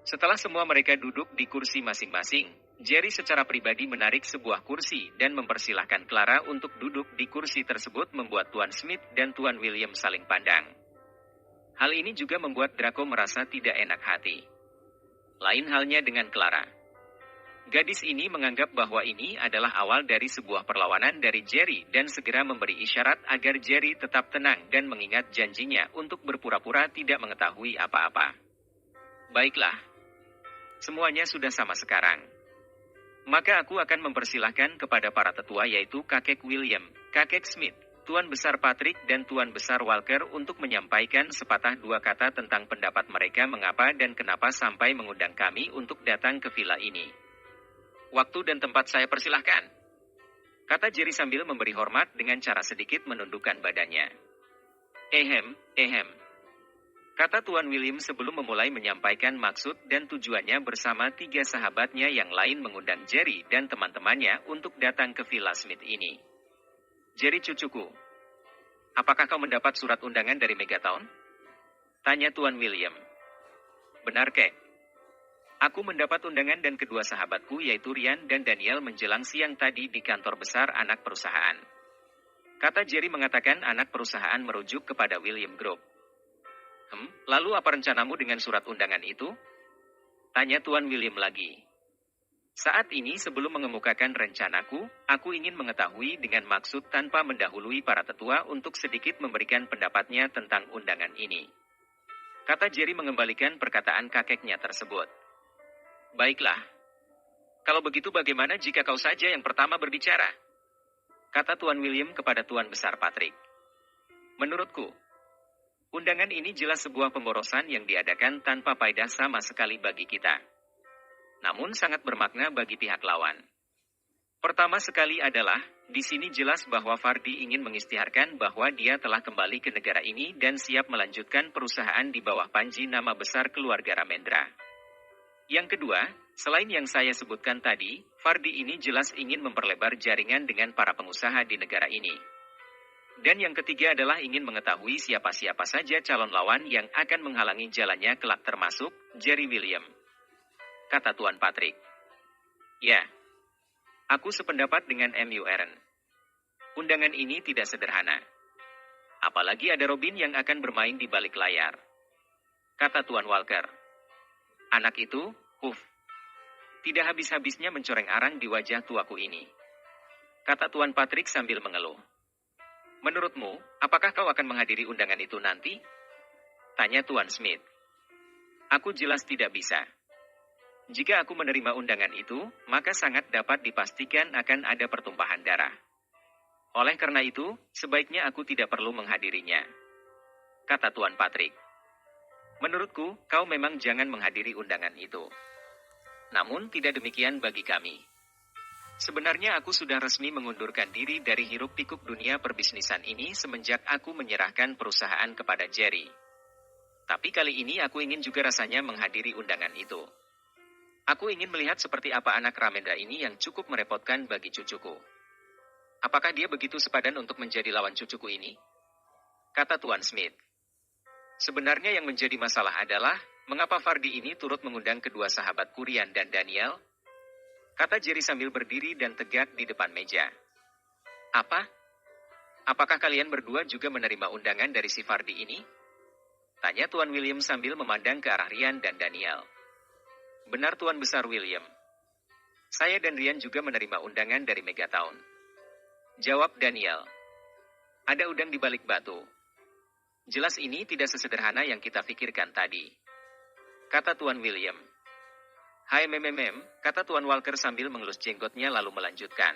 Setelah semua mereka duduk di kursi masing-masing, Jerry secara pribadi menarik sebuah kursi dan mempersilahkan Clara untuk duduk di kursi tersebut membuat Tuan Smith dan Tuan William saling pandang. Hal ini juga membuat Draco merasa tidak enak hati. Lain halnya dengan Clara. Gadis ini menganggap bahwa ini adalah awal dari sebuah perlawanan dari Jerry dan segera memberi isyarat agar Jerry tetap tenang dan mengingat janjinya untuk berpura-pura tidak mengetahui apa-apa. Baiklah. Semuanya sudah sama sekarang. Maka aku akan mempersilahkan kepada para tetua yaitu kakek William, kakek Smith, Tuan Besar Patrick dan Tuan Besar Walker untuk menyampaikan sepatah dua kata tentang pendapat mereka mengapa dan kenapa sampai mengundang kami untuk datang ke villa ini. Waktu dan tempat saya persilahkan, kata Jerry sambil memberi hormat dengan cara sedikit menundukkan badannya. Ehem, kata Tuan William sebelum memulai menyampaikan maksud dan tujuannya bersama tiga sahabatnya yang lain mengundang Jerry dan teman-temannya untuk datang ke Villa Smith ini. Jerry cucuku, apakah kau mendapat surat undangan dari Megatown? Tanya Tuan William. Benar, Kek. Aku mendapat undangan dan kedua sahabatku yaitu Ryan dan Daniel menjelang siang tadi di kantor besar anak perusahaan. Kata Jerry mengatakan anak perusahaan merujuk kepada William Group. Lalu apa rencanamu dengan surat undangan itu? Tanya Tuan William lagi. Saat ini sebelum mengemukakan rencanaku, aku ingin mengetahui dengan maksud tanpa mendahului para tetua untuk sedikit memberikan pendapatnya tentang undangan ini. Kata Jerry mengembalikan perkataan kakeknya tersebut. Baiklah. Kalau begitu bagaimana jika kau saja yang pertama berbicara? Kata Tuan William kepada Tuan Besar Patrick. Menurutku, undangan ini jelas sebuah pemborosan yang diadakan tanpa faedah sama sekali bagi kita. Namun sangat bermakna bagi pihak lawan. Pertama sekali adalah, di sini jelas bahwa Fardi ingin mengisytiharkan bahwa dia telah kembali ke negara ini dan siap melanjutkan perusahaan di bawah panji nama besar keluarga Ramendra. Yang kedua, selain yang saya sebutkan tadi, Fardi ini jelas ingin memperlebar jaringan dengan para pengusaha di negara ini. Dan yang ketiga adalah ingin mengetahui siapa-siapa saja calon lawan yang akan menghalangi jalannya kelak termasuk Jerry William. Kata Tuan Patrick. Ya, aku sependapat dengan M.U. Aaron. Undangan ini tidak sederhana. Apalagi ada Robin yang akan bermain di balik layar. Kata Tuan Walker. Anak itu, tidak habis-habisnya mencoreng arang di wajah tuaku ini. Kata Tuan Patrick sambil mengeluh. Menurutmu, apakah kau akan menghadiri undangan itu nanti? Tanya Tuan Smith. Aku jelas tidak bisa. Jika aku menerima undangan itu, maka sangat dapat dipastikan akan ada pertumpahan darah. Oleh karena itu, sebaiknya aku tidak perlu menghadirinya. Kata Tuan Patrick. Menurutku, kau memang jangan menghadiri undangan itu. Namun tidak demikian bagi kami. Sebenarnya aku sudah resmi mengundurkan diri dari hiruk-pikuk dunia perbisnisan ini semenjak aku menyerahkan perusahaan kepada Jerry. Tapi kali ini aku ingin juga rasanya menghadiri undangan itu. Aku ingin melihat seperti apa anak Ramendra ini yang cukup merepotkan bagi cucuku. Apakah dia begitu sepadan untuk menjadi lawan cucuku ini? Kata Tuan Smith. Sebenarnya yang menjadi masalah adalah, mengapa Fardi ini turut mengundang kedua sahabat Ryan dan Daniel? Kata Jerry sambil berdiri dan tegak di depan meja. Apa? Apakah kalian berdua juga menerima undangan dari si Fardi ini? Tanya Tuan William sambil memandang ke arah Ryan dan Daniel. Benar Tuan Besar William. Saya dan Ryan juga menerima undangan dari Megatown. Jawab Daniel. Ada udang di balik batu. Jelas ini tidak sesederhana yang kita pikirkan tadi. Kata Tuan William. Hai kata Tuan Walker sambil mengelus jenggotnya lalu melanjutkan.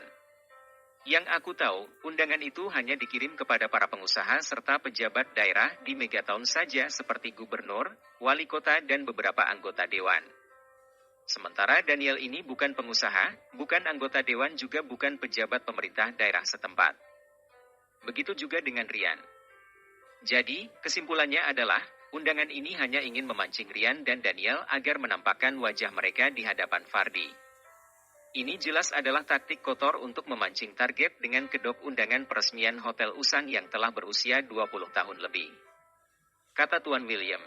Yang aku tahu, undangan itu hanya dikirim kepada para pengusaha serta pejabat daerah di Megatown saja seperti gubernur, wali kota dan beberapa anggota dewan. Sementara Daniel ini bukan pengusaha, bukan anggota dewan juga bukan pejabat pemerintah daerah setempat. Begitu juga dengan Ryan. Jadi, kesimpulannya adalah, undangan ini hanya ingin memancing Ryan dan Daniel agar menampakkan wajah mereka di hadapan Fardi. Ini jelas adalah taktik kotor untuk memancing target dengan kedok undangan peresmian Hotel Usang yang telah berusia 20 tahun lebih. Kata Tuan William.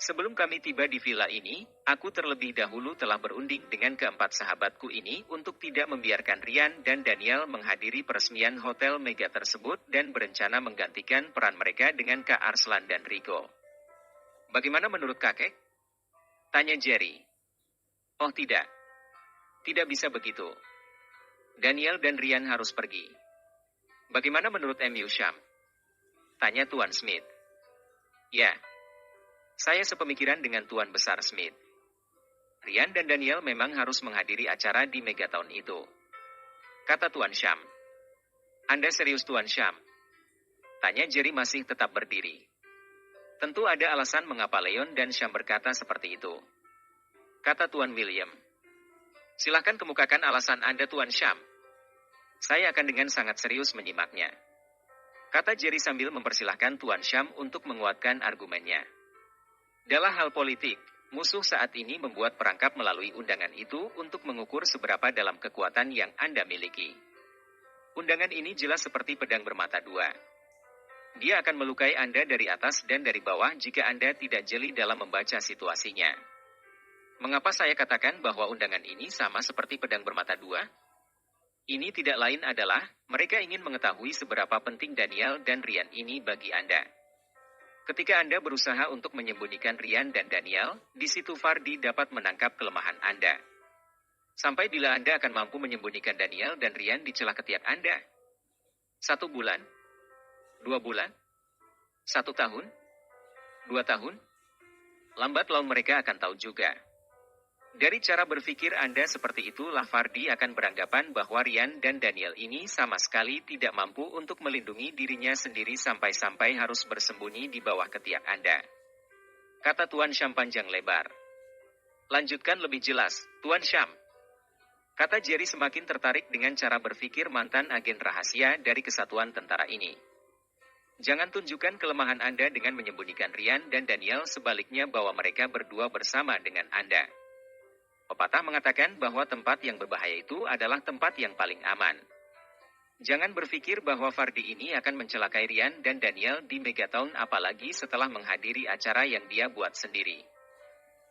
Sebelum kami tiba di villa ini, aku terlebih dahulu telah berunding dengan keempat sahabatku ini untuk tidak membiarkan Rian dan Daniel menghadiri peresmian hotel mega tersebut dan berencana menggantikan peran mereka dengan Kak Arslan dan Rico. Bagaimana menurut kakek? Tanya Jerry. Oh tidak. Tidak bisa begitu. Daniel dan Rian harus pergi. Bagaimana menurut MU Syam? Tanya Tuan Smith. Ya. Saya sepemikiran dengan Tuan Besar Smith. Rian dan Daniel memang harus menghadiri acara di Megatown itu. Kata Tuan Syam. Anda serius Tuan Syam? Tanya Jerry masih tetap berdiri. Tentu ada alasan mengapa Leon dan Syam berkata seperti itu. Kata Tuan William. Silahkan kemukakan alasan Anda Tuan Syam. Saya akan dengan sangat serius menyimaknya. Kata Jerry sambil mempersilahkan Tuan Syam untuk menguatkan argumennya. Dalam hal politik, musuh saat ini membuat perangkap melalui undangan itu untuk mengukur seberapa dalam kekuatan yang Anda miliki. Undangan ini jelas seperti pedang bermata dua. Dia akan melukai Anda dari atas dan dari bawah jika Anda tidak jeli dalam membaca situasinya. Mengapa saya katakan bahwa undangan ini sama seperti pedang bermata dua? Ini tidak lain adalah, mereka ingin mengetahui seberapa penting Daniel dan Rian ini bagi Anda. Ketika Anda berusaha untuk menyembunyikan Rian dan Daniel, di situ Fardi dapat menangkap kelemahan Anda. Sampai bila Anda akan mampu menyembunyikan Daniel dan Rian di celah ketiak Anda? 1 bulan? 2 bulan? 1 tahun? 2 tahun? Lambat laun mereka akan tahu juga. Dari cara berpikir Anda seperti itu, Fardi akan beranggapan bahwa Rian dan Daniel ini sama sekali tidak mampu untuk melindungi dirinya sendiri sampai-sampai harus bersembunyi di bawah ketiak Anda. Kata Tuan Syam panjang lebar. Lanjutkan lebih jelas, Tuan Syam. Kata Jerry semakin tertarik dengan cara berpikir mantan agen rahasia dari kesatuan tentara ini. Jangan tunjukkan kelemahan Anda dengan menyembunyikan Rian dan Daniel, sebaliknya bawa mereka berdua bersama dengan Anda. Pepatah mengatakan bahwa tempat yang berbahaya itu adalah tempat yang paling aman. Jangan berpikir bahwa Fardi ini akan mencelakai Rian dan Daniel di Megatown apalagi setelah menghadiri acara yang dia buat sendiri.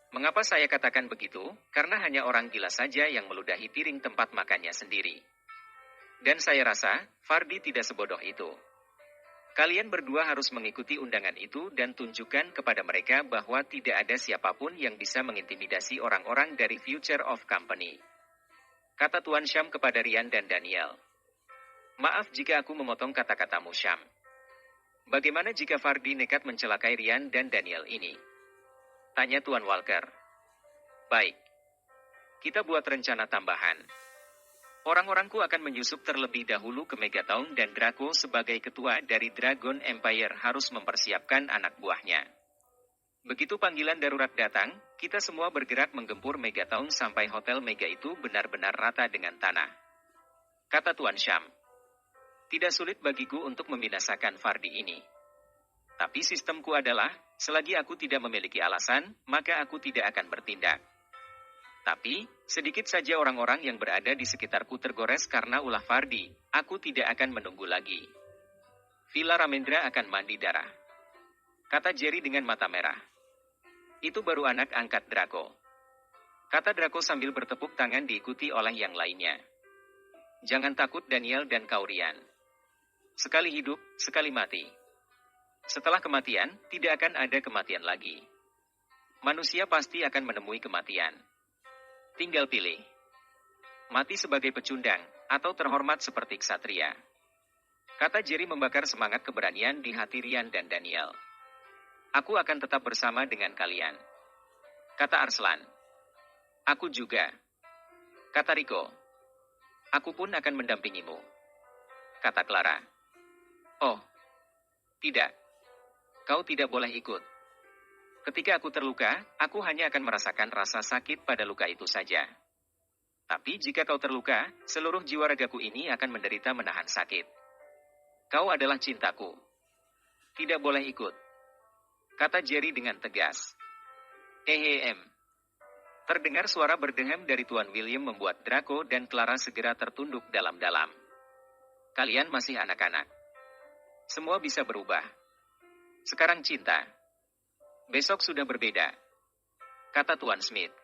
Mengapa saya katakan begitu? Karena hanya orang gila saja yang meludahi piring tempat makannya sendiri. Dan saya rasa, Fardi tidak sebodoh itu. Kalian berdua harus mengikuti undangan itu dan tunjukkan kepada mereka bahwa tidak ada siapapun yang bisa mengintimidasi orang-orang dari Future of Company. Kata Tuan Syam kepada Rian dan Daniel. Maaf jika aku memotong kata-katamu Syam. Bagaimana jika Fardi nekat mencelakai Rian dan Daniel ini? Tanya Tuan Walker. Baik. Kita buat rencana tambahan. Orang-orangku akan menyusup terlebih dahulu ke Megatown dan Draco sebagai ketua dari Dragon Empire harus mempersiapkan anak buahnya. Begitu panggilan darurat datang, kita semua bergerak menggempur Megatown sampai hotel Mega itu benar-benar rata dengan tanah. Kata Tuan Syam. Tidak sulit bagiku untuk membinasakan Fardi ini. Tapi sistemku adalah, selagi aku tidak memiliki alasan, maka aku tidak akan bertindak. Tapi, sedikit saja orang-orang yang berada di sekitarku tergores karena ulah Fardi, aku tidak akan menunggu lagi. Villa Ramendra akan mandi darah. Kata Jerry dengan mata merah. Itu baru anak angkat Draco. Kata Draco sambil bertepuk tangan diikuti oleh yang lainnya. Jangan takut Daniel dan Kaurian. Sekali hidup, sekali mati. Setelah kematian, tidak akan ada kematian lagi. Manusia pasti akan menemui kematian. Tinggal pilih. Mati sebagai pecundang, atau terhormat seperti ksatria. Kata Jerry membakar semangat keberanian di hati Rian dan Daniel. Aku akan tetap bersama dengan kalian. Kata Arslan. Aku juga. Kata Rico. Aku pun akan mendampingimu. Kata Clara. Oh. Tidak. Kau tidak boleh ikut. Ketika aku terluka, aku hanya akan merasakan rasa sakit pada luka itu saja. Tapi jika kau terluka, seluruh jiwa ragaku ini akan menderita menahan sakit. Kau adalah cintaku. Tidak boleh ikut. Kata Jerry dengan tegas. Terdengar suara berdehem dari Tuan William membuat Draco dan Clara segera tertunduk dalam-dalam. Kalian masih anak-anak. Semua bisa berubah. Sekarang cinta. Besok sudah berbeda, kata Tuan Smith.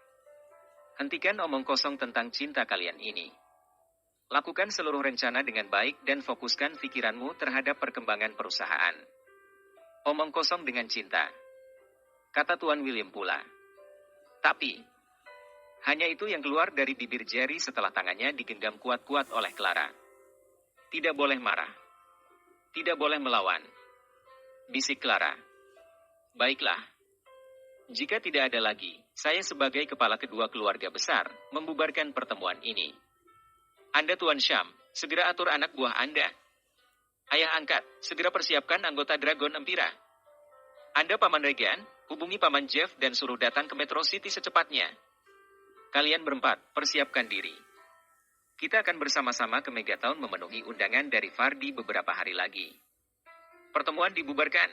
Hentikan omong kosong tentang cinta kalian ini. Lakukan seluruh rencana dengan baik dan fokuskan pikiranmu terhadap perkembangan perusahaan. Omong kosong dengan cinta, kata Tuan William pula. Tapi, hanya itu yang keluar dari bibir Jerry setelah tangannya digenggam kuat-kuat oleh Clara. Tidak boleh marah. Tidak boleh melawan, bisik Clara. Baiklah. Jika tidak ada lagi, saya sebagai kepala kedua keluarga besar, membubarkan pertemuan ini. Anda Tuan Sham, segera atur anak buah Anda. Ayah angkat, segera persiapkan anggota Dragon Empira. Anda Paman Regan, hubungi Paman Jeff dan suruh datang ke Metro City secepatnya. Kalian berempat, persiapkan diri. Kita akan bersama-sama ke Megatown memenuhi undangan dari Fardi beberapa hari lagi. Pertemuan dibubarkan,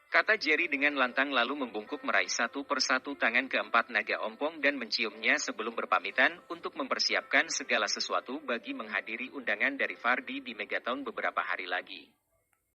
kata Jerry dengan lantang lalu membungkuk meraih satu persatu tangan keempat naga ompong dan menciumnya sebelum berpamitan untuk mempersiapkan segala sesuatu bagi menghadiri undangan dari Fardi di Megatown beberapa hari lagi.